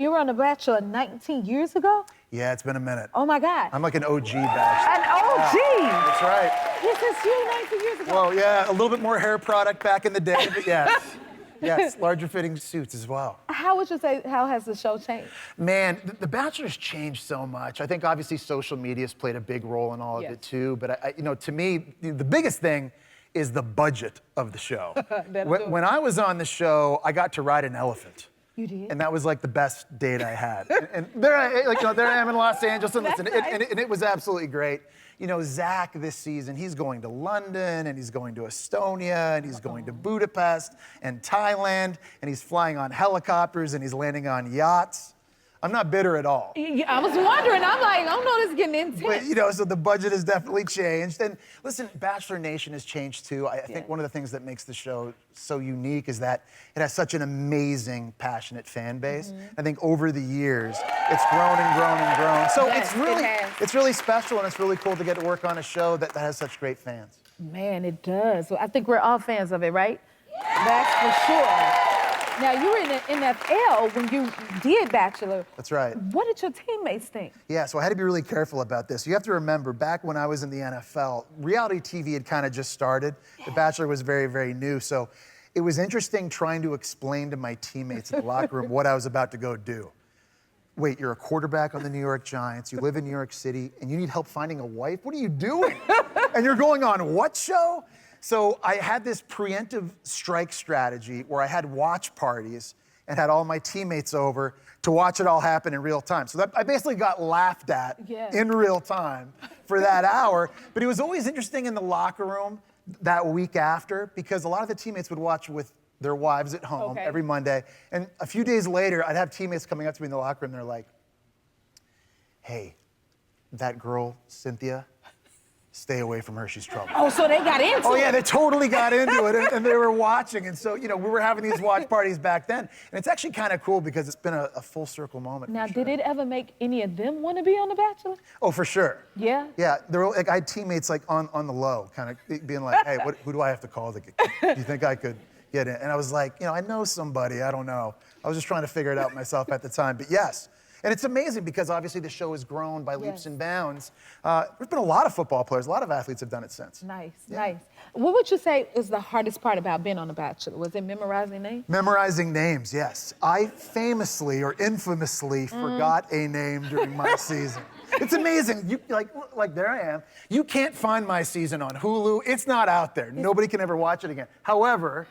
You were on The Bachelor 19 years ago? Yeah, it's been a minute. Oh my God. I'm like an OG Bachelor. An OG? Yeah, that's right. This is you 19 years ago. Well, yeah, a little bit more hair product back in the day, but yes. Yes, larger fitting suits as well. How would you say, how has the show changed? Man, The Bachelor's changed so much. I think obviously social media's played a big role in all of it too, but you know, to me, the biggest thing is the budget of the show. When I was on the show, I got to ride an elephant. You did? And that was like the best date I had. and there I am in Los Angeles, and listen, and it was absolutely great. You know, Zach this season, he's going to London, and he's going to Estonia, and he's going to Budapest, and Thailand, and he's flying on helicopters, and he's landing on yachts. I'm not bitter at all. I was wondering, I'm like, I don't know, this is getting intense. But, you know, so the budget has definitely changed. And listen, Bachelor Nation has changed too. I think one of the things that makes the show so unique is that it has such an amazing, passionate fan base. I think over the years, it's grown and grown and grown. So it's really special, and it's really cool to get to work on a show that has such great fans. Man, it does. So I think we're all fans of it, right? That's for sure. Now, you were in the NFL when you did Bachelor. That's right. What did your teammates think? Yeah, so I had to be really careful about this. You have to remember, back when I was in the NFL, reality TV had kind of just started. The Bachelor was very, very new. So it was interesting trying to explain to my teammates in the locker room what I was about to go do. Wait, you're a quarterback on the New York Giants, you live in New York City, and you need help finding a wife? What are you doing? And you're going on what show? So I had this preemptive strike strategy where I had watch parties and had all my teammates over to watch it all happen in real time. So I basically got laughed at in real time for that hour. But it was always interesting in the locker room that week after, because a lot of the teammates would watch with their wives at home every Monday. And a few days later, I'd have teammates coming up to me in the locker room. They're like, hey, that girl, Cynthia, stay away from her, she's trouble. Oh, so they got into it. Oh yeah, they totally got into it, and they were watching. And so, you know, we were having these watch parties back then. And it's actually kind of cool because it's been a full circle moment. Now, did it ever make any of them want to be on The Bachelor? Oh, for sure. Yeah? Yeah, there were, like, I had teammates like on the low, kind of being like, hey, who do I have to call to get, do you think I could get in? And I was like, you know, I know somebody, I don't know. I was just trying to figure it out myself at the time, but yes. And it's amazing because obviously the show has grown by leaps and bounds. There's been a lot of football players, a lot of athletes have done it since. Nice, nice. What would you say is the hardest part about being on The Bachelor? Was it memorizing names? Memorizing names, yes. I famously or infamously forgot a name during my season. It's amazing. You like there I am. You can't find my season on Hulu. It's not out there. Nobody can ever watch it again. However,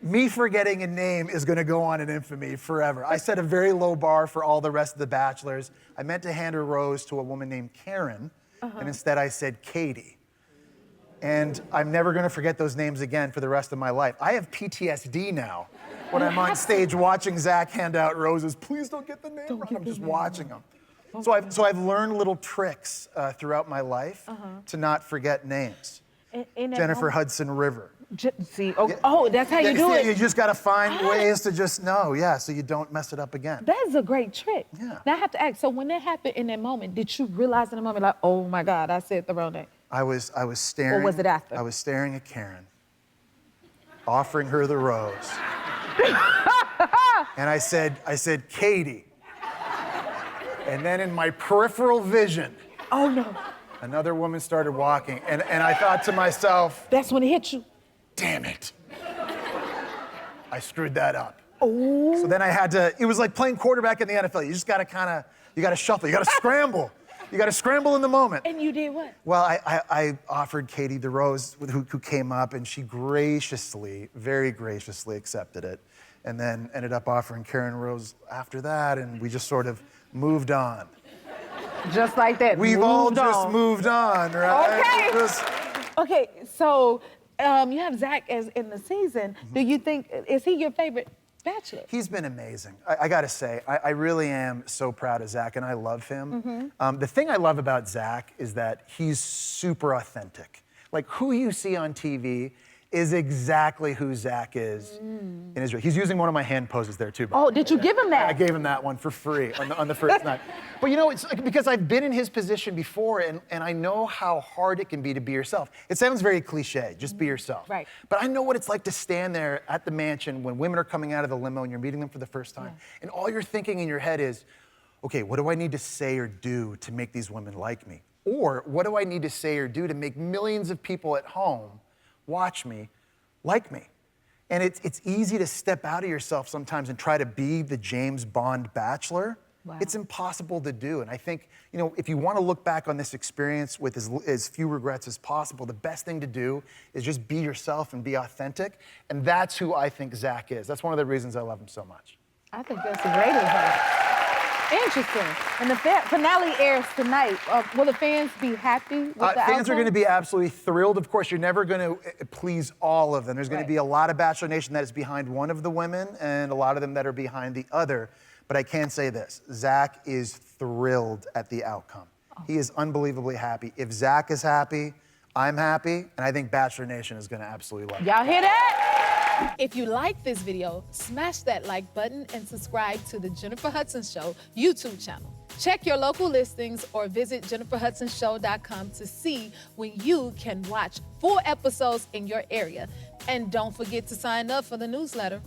me forgetting a name is gonna go on in infamy forever. I set a very low bar for all the rest of the Bachelors. I meant to hand a rose to a woman named Karen, and instead I said Katie. And I'm never gonna forget those names again for the rest of my life. I have PTSD now when I'm on stage watching Zach hand out roses. Please don't get the name wrong. I'm just watching them. So I've learned little tricks throughout my life to not forget names. Jennifer Hudson River. See, that's how you do it. You just gotta find ways to just know, so you don't mess it up again. That is a great trick. Yeah. Now I have to ask, so when that happened in that moment, did you realize in the moment, like, oh my God, I said the wrong name? I was staring. Or was it after? I was staring at Karen, offering her the rose. And I said, Katie. And then in my peripheral vision, oh no. Another woman started walking, and I thought to myself, that's when it hit you. Damn it. I screwed that up. Oh. So then I had to, it was like playing quarterback in the NFL. You just gotta you gotta shuffle, you gotta scramble. You gotta scramble in the moment. And you did what? Well, I offered Katie the rose, who came up, and she graciously, very graciously accepted it. And then ended up offering Karen rose after that, and we just sort of moved on. Just like that. We've all just moved on, right? Okay. Okay, so you have Zach as in the season. Do you think, is he your favorite Bachelor? He's been amazing. I gotta say, I really am so proud of Zach, and I love him. The thing I love about Zach is that he's super authentic. Like, who you see on TV is exactly who Zach is in Israel. He's using one of my hand poses there too. Oh, did you give him that? I gave him that one for free on the first night. But you know, it's like, because I've been in his position before and I know how hard it can be to be yourself. It sounds very cliche, just be yourself. Right. But I know what it's like to stand there at the mansion when women are coming out of the limo and you're meeting them for the first time. And all you're thinking in your head is, okay, what do I need to say or do to make these women like me? Or what do I need to say or do to make millions of people at home watch me, like me? And it's easy to step out of yourself sometimes and try to be the James Bond Bachelor. Wow. It's impossible to do. And I think, you know, if you want to look back on this experience with as few regrets as possible, the best thing to do is just be yourself and be authentic. And that's who I think Zach is. That's one of the reasons I love him so much. I think that's a great advice. Interesting. And the finale airs tonight. Will the fans be happy with the outcome? Fans are going to be absolutely thrilled. Of course, you're never going to please all of them. There's going to be a lot of Bachelor Nation that is behind one of the women and a lot of them that are behind the other. But I can say this, Zach is thrilled at the outcome. He is unbelievably happy. If Zach is happy, I'm happy, and I think Bachelor Nation is going to absolutely love it. Y'all hear that? If you like this video, smash that like button and subscribe to the Jennifer Hudson Show YouTube channel. Check your local listings or visit jenniferhudsonshow.com to see when you can watch full episodes in your area. And don't forget to sign up for the newsletter.